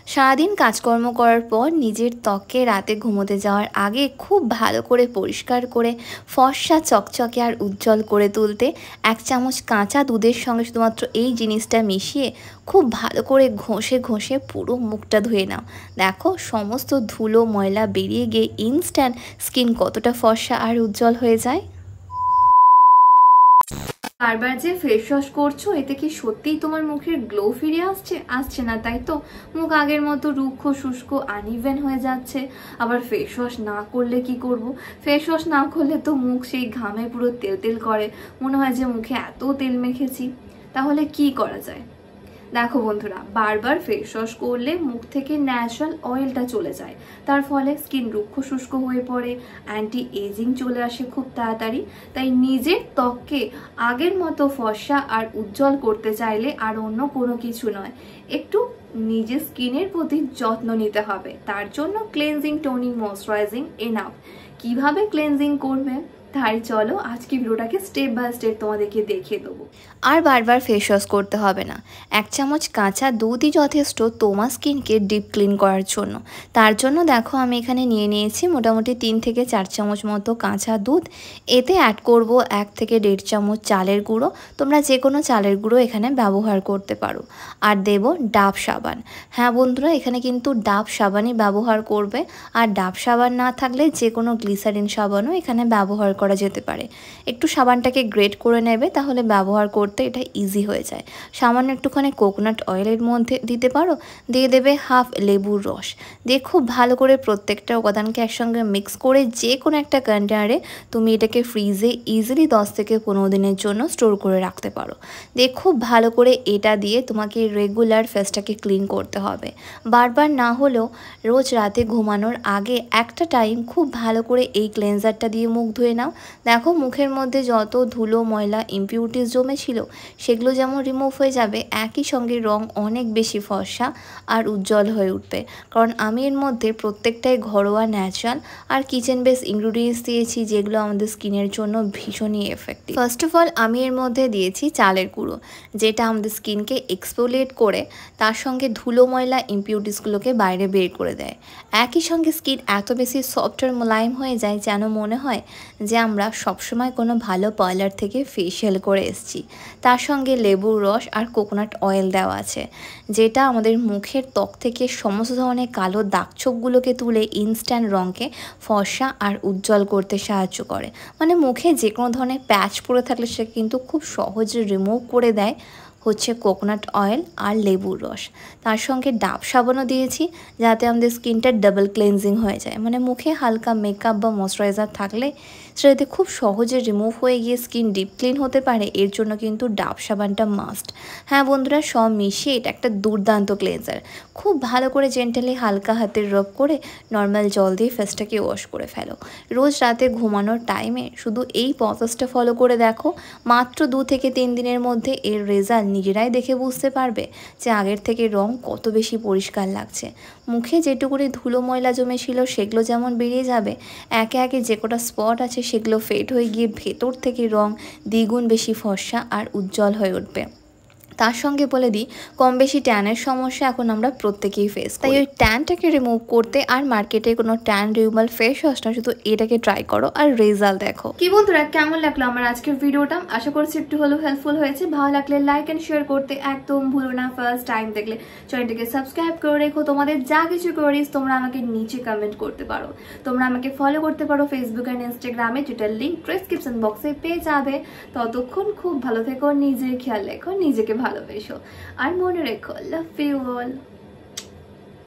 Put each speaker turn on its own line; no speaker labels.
সারাদিন কাজকর্ম করার পর নিজের ত্বককে রাতে ঘুমোতে যাওয়ার আগে খুব ভালো করে পরিষ্কার করে ফর্সা চকচকে আর উজ্জ্বল করে তুলতে 1 চামচ কাঁচা দুধের সঙ্গে শুধুমাত্র এই জিনিসটা মিশিয়ে খুব ভালো করে ঘষে ঘষে পুরো মুখটা ধুয়ে নাও। দেখো সমস্ত ধুলো ময়লা বেরিয়ে গিয়ে ইনস্ট্যান্ট স্কিন কতটা ফর্সা আর উজ্জ্বল হয়ে যায়। বারবার যে ফেস ওয়াশ করছো এতে কি সত্যিই তোমার মুখের গ্লো ফিরে আসছে না, তাই তো? মুখ আগের মতো রুক্ষ শুষ্ক আনইভেন হয়ে যাচ্ছে। আবার ফেস ওয়াশ না করলে কি করব? ফেস ওয়াশ না করলে তো মুখ সেই ঘামে পুরো তেল তেল করে, মনে হয় যে মুখে এত তেল মেখেছি। তাহলে কি করা যায়? দেখো বন্ধুরা, বারবার ফেস ওয়াশ করলে মুখ থেকে ন্যাচারাল অয়েলটা চলে যায়, তার ফলে স্কিন রুক্ষ শুষ্ক হয়ে পড়ে, অ্যান্টি এজিং চলে আসে খুব তাড়াতাড়ি। তাই নিজের ত্বককে আগের মতো ফর্সা আর উজ্জ্বল করতে চাইলে আর অন্য কোনো কিছু নয়, একটু নিজের স্কিনের প্রতি যত্ন নিতে হবে। তার জন্য ক্লেনজিং টোনিং ময়শ্চারাইজিং এনাফ। কিভাবে ক্লেনজিং করবে তাই চলো আজকে ভিডিওটাকে স্টেপ বাই স্টেপ তোমাদেরকে দেখিয়ে দেবো। আর বারবার ফেস ওয়াশ করতে হবে না, 1 চামচ কাঁচা দুধই যথেষ্ট তোমার স্কিনকে ডিপ ক্লিন করার জন্য। তার জন্য দেখো আমি এখানে নিয়ে নিয়েছি মোটামুটি 3 থেকে 4 চামচ মতো কাঁচা দুধ। এতে অ্যাড করব 1 থেকে 1.5 চামচ চালের গুঁড়ো, তোমরা যে কোনো চালের গুঁড়ো এখানে ব্যবহার করতে পারো। আর দেব ডাব সাবান। হ্যাঁ বন্ধুরা, এখানে কিন্তু ডাব সাবানই ব্যবহার করবে, আর ডাব সাবান না থাকলে যে কোনো গ্লিসারিন সাবানও এখানে ব্যবহার করা যেতে পারে। একটু সাবানটাকে গ্রেট করে নেবে, তাহলে ব্যবহার করতে এটা ইজি হয়ে যায়। সামান্য একটুখানি কোকোনাট অয়েলের মধ্যে দিতে পারো, দিয়ে দেবে হাফ লেবুর রস, দিয়ে খুব ভালো করে প্রত্যেকটা উপাদানকে একসঙ্গে মিক্স করে যে কোনো একটা কন্টেনারে তুমি এটাকে ফ্রিজে ইজিলি 10 থেকে 15 দিনের জন্য স্টোর করে রাখতে পারো। দিয়ে খুব ভালো করে এটা দিয়ে তোমাকে রেগুলার ফেসটাকে ক্লিন করতে হবে। বারবার না হলেও রোজ রাতে ঘুমানোর আগে একটা টাইম খুব ভালো করে এই ক্লেনজারটা দিয়ে মুখ ধুয়ে নাও। দেখো মুখের মধ্যে যত ধুলো ময়লা ইমপিউরিটিস জমেছিল সেগুলো যেমন রিমুভ হয়ে যাবে, একই সঙ্গে রং অনেক বেশি ফর্সা আর উজ্জ্বল হয়ে উঠবে। কারণ আমি এর মধ্যে প্রত্যেকটাই ঘরোয়া ন্যাচারাল আর কিচেন বেস ইনগ্রিডিয়েন্টস দিয়েছি, যেগুলো আমাদের স্কিনের জন্য ভীষণই এফেক্টিভ। ফার্স্ট অফ অল আমি এর মধ্যে দিয়েছি চালের গুঁড়ো, যেটা আমাদের স্কিনকে এক্সফোলিয়েট করে তার সঙ্গে ধুলো ময়লা ইমপিউরিটিসগুলোকে বাইরে বের করে দেয়। একই সঙ্গে স্কিন এত বেশি সফট আর মোলায়েম হয়ে যায় যেন মনে হয় যে আমরা সবসময় কোনো ভালো পার্লার থেকে ফেশিয়াল করে এসেছি। তার সঙ্গে লেবুর রস আর কোকোনাট অয়েল দেওয়া আছে, যেটা আমাদের মুখের ত্বক থেকে সমস্ত ধরনের কালো দাগছোপগুলোকে তুলে ইনস্ট্যান্ট রঙকে ফর্সা আর উজ্জ্বল করতে সাহায্য করে। মানে মুখে যে কোনো ধরনের প্যাচ পড়ে থাকলে সে কিন্তু খুব সহজে রিমুভ করে দেয় হচ্ছে কোকোনাট অয়েল আর লেবুর রস। তার সঙ্গে ডাব সাবানও দিয়েছি, যাতে আমাদের স্কিনটা ডাবল ক্লেনজিং হয়ে যায়। মানে মুখে হালকা মেকআপ বা ময়শ্চারাইজার থাকলে সেটাতে খুব সহজে রিমুভ হয়ে গিয়ে স্কিন ডিপ ক্লিন হতে পারে। এর জন্য কিন্তু ডাব সাবানটা মাস্ট। হ্যাঁ বন্ধুরা, সব মিশিয়ে এটা একটা দুর্দান্ত ক্লেনজার। খুব ভালো করে জেন্টালি হালকা হাতে রব করে নর্মাল জল দিয়ে ফেসটাকে ওয়াশ করে ফেলো। রোজ রাতে ঘুমানোর টাইমে শুধু এই প্রসেসটা ফলো করে দেখো, মাত্র 2 থেকে 3 দিনের মধ্যে এর রেজাল্ট নিজেরাই দেখে বুঝতে পারবে যে আগের থেকে রং কত বেশি পরিষ্কার লাগছে। মুখে যেটুকুনি ধুলো ময়লা জমেছিল সেগুলো যেমন বেরিয়ে যাবে, একে একে যে কটা স্পট আছে সেগুলো ফেড হয়ে গিয়ে ভেতর থেকে রং দ্বিগুণ বেশি ফর্সা আর উজ্জ্বল হয়ে উঠবে। তার সঙ্গে বলে দিই, কম বেশি ট্যানের সমস্যা এখন আমরা প্রত্যেকেই ফেস করি। তাই ওই ট্যানটাকে রিমুভ করতে আর মার্কেটে কোনো ট্যান রিমুভাল ফেস ওয়াশ না, শুধু এটাকে ট্রাই করো আর রেজাল্ট দেখো। কি বন্ধুরা, কেমন লাগলো আমার আজকের ভিডিওটা? আশা করছি একটু হলেও হেল্পফুল হয়েছে। ভালো লাগলে লাইক এন্ড শেয়ার করতে একদম ভুলো না। ফার্স্ট টাইম দেখলে চ্যানেলটাকে সাবস্ক্রাইব করে রেখো। তোমাদের যা কিছু কোয়ারিজ তোমরা আমাকে নিচে কমেন্ট করতে পারো। তোমরা আমাকে ফলো করতে পারো ফেসবুক এন্ড ইনস্টাগ্রামে, যেটার লিঙ্ক ডেসক্রিপশন বক্সে পেয়ে যাবে। ততক্ষণ খুব ভালো থেকো, নিজের খেয়াল রেখো, নিজেকে ভালোবেসো, আর মনে রেখো, লাভ ইউ অল।